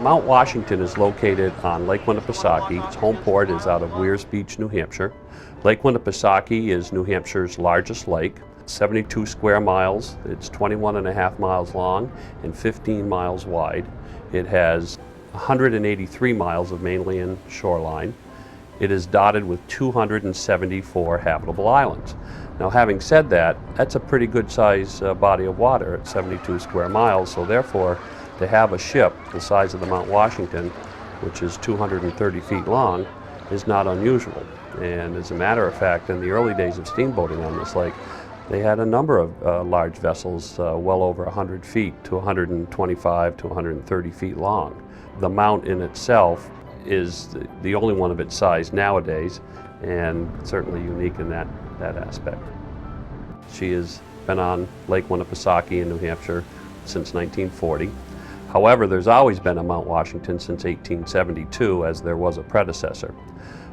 Mount Washington is located on Lake Winnipesaukee. Its home port is out of Weirs Beach, New Hampshire. Lake Winnipesaukee is New Hampshire's largest lake. 72 square miles. It's 21.5 miles long and 15 miles wide. It has 183 miles of mainland shoreline. It is dotted with 274 habitable islands. Now, having said that, that's a pretty good size body of water at 72 square miles, so therefore to have a ship the size of the Mount Washington, which is 230 feet long, is not unusual. And as a matter of fact, in the early days of steamboating on this lake, they had a number of large vessels well over 100 feet to 125 to 130 feet long. The mount in itself is the only one of its size nowadays, and certainly unique in that aspect. She has been on Lake Winnipesaukee in New Hampshire since 1940. However, there's always been a Mount Washington since 1872, as there was a predecessor.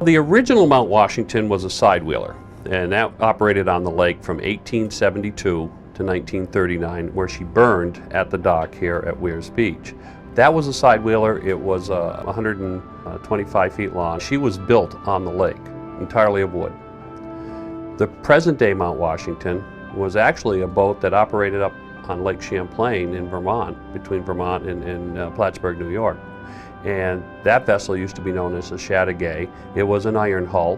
The original Mount Washington was a sidewheeler, and that operated on the lake from 1872 to 1939, where she burned at the dock here at Weirs Beach. That was a sidewheeler. It was 125 feet long. She was built on the lake, entirely of wood. The present-day Mount Washington was actually a boat that operated up on Lake Champlain in Vermont, between Vermont and Plattsburgh, New York. And that vessel used to be known as the Chateauguay. It was an iron hull.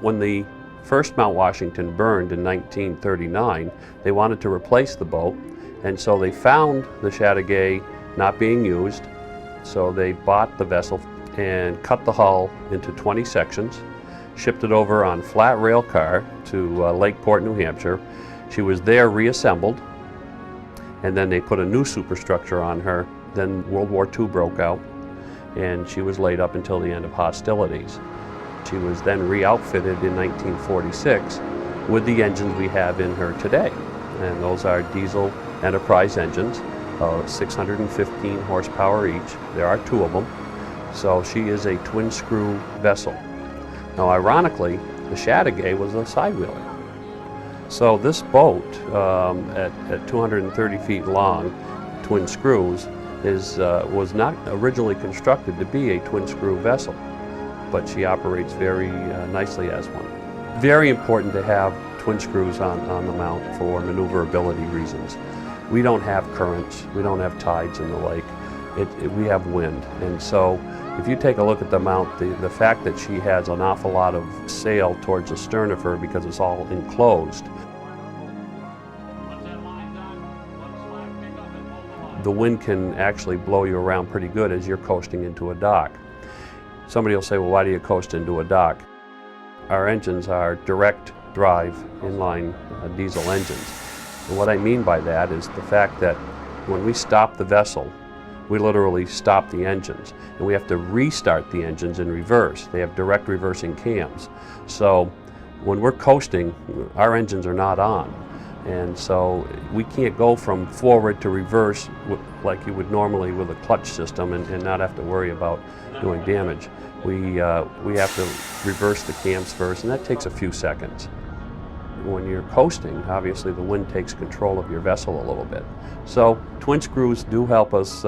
When the first Mount Washington burned in 1939, they wanted to replace the boat, and so they found the Chateauguay not being used, so they bought the vessel and cut the hull into 20 sections, shipped it over on flat rail car to Lakeport, New Hampshire. She was there reassembled, and then they put a new superstructure on her. Then World War II broke out, and she was laid up until the end of hostilities. She was then re-outfitted in 1946 with the engines we have in her today, and those are diesel Enterprise engines, 615 horsepower each. There are two of them, so she is a twin-screw vessel. Now, ironically, the Chateauguay was a sidewheeler. So this boat, at 230 feet long, twin screws, was not originally constructed to be a twin-screw vessel, but she operates very nicely as one. Very important to have twin screws on the mount for maneuverability reasons. We don't have currents, we don't have tides in the lake, we have wind. And so if you take a look at the mount, the fact that she has an awful lot of sail towards the stern of her because it's all enclosed, the wind can actually blow you around pretty good as you're coasting into a dock. Somebody will say, well, why do you coast into a dock? Our engines are direct drive inline diesel engines. And what I mean by that is the fact that when we stop the vessel, we literally stop the engines, and we have to restart the engines in reverse. They have direct reversing cams. So when we're coasting, our engines are not on. And so we can't go from forward to reverse like you would normally with a clutch system and not have to worry about doing damage. We have to reverse the cams first, and that takes a few seconds. When you're coasting, obviously the wind takes control of your vessel a little bit. So twin screws do help us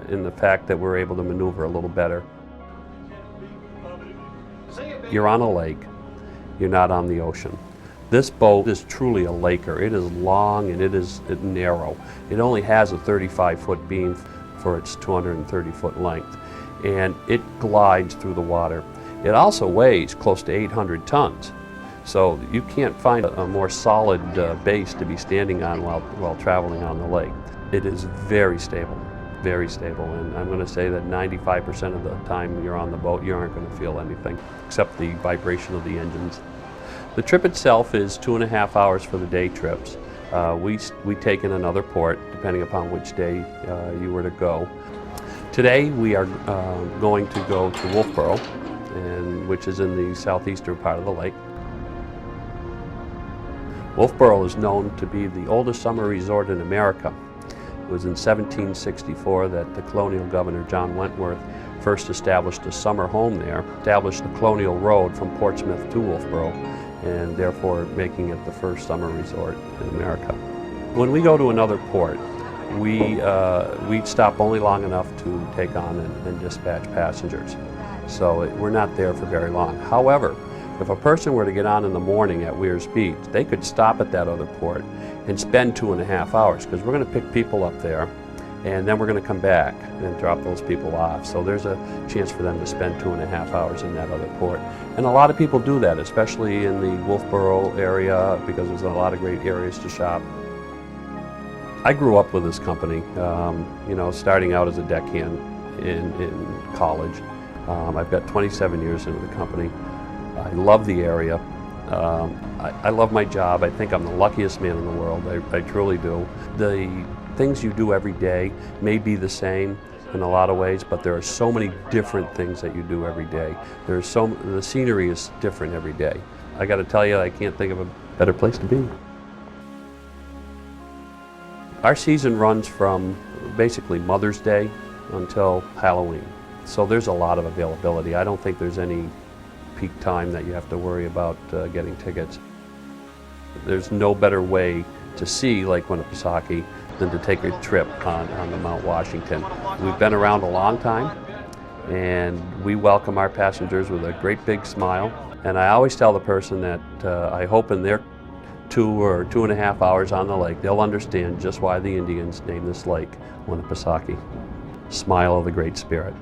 in the fact that we're able to maneuver a little better. You're on a lake, you're not on the ocean. This boat is truly a laker. It is long and it is narrow. It only has a 35-foot beam for its 230-foot length, and it glides through the water. It also weighs close to 800 tons. So you can't find a more solid base to be standing on while traveling on the lake. It is very stable, and I'm going to say that 95% of the time you're on the boat, you aren't going to feel anything except the vibration of the engines. The trip itself is 2.5 hours for the day trips. We take in another port, depending upon which day you were to go. Today we are going to go to Wolfeboro, which is in the southeastern part of the lake. Wolfeboro is known to be the oldest summer resort in America. It was in 1764 that the colonial governor, John Wentworth, first established a summer home there, established the Colonial Road from Portsmouth to Wolfeboro, and therefore making it the first summer resort in America. When we go to another port, we'd stop only long enough to take on and dispatch passengers. So we're not there for very long. However, if a person were to get on in the morning at Weirs Beach, they could stop at that other port and spend 2.5 hours, because we're going to pick people up there and then we're going to come back and drop those people off. So there's a chance for them to spend 2.5 hours in that other port. And a lot of people do that, especially in the Wolfboro area, because there's a lot of great areas to shop. I grew up with this company, you know, starting out as a deckhand in college. I've got 27 years into the company. I love the area. I love my job. I think I'm the luckiest man in the world. I truly do. The things you do every day may be the same in a lot of ways, but there are so many different things that you do every day. The scenery is different every day. I got to tell you, I can't think of a better place to be. Our season runs from basically Mother's Day until Halloween. So there's a lot of availability. I don't think there's any peak time that you have to worry about getting tickets. There's no better way to see Lake Winnipesaukee than to take a trip on the Mount Washington. We've been around a long time, and we welcome our passengers with a great big smile. And I always tell the person that I hope in their 2 or 2.5 hours on the lake, they'll understand just why the Indians named this lake Winnipesaukee. Smile of the Great Spirit.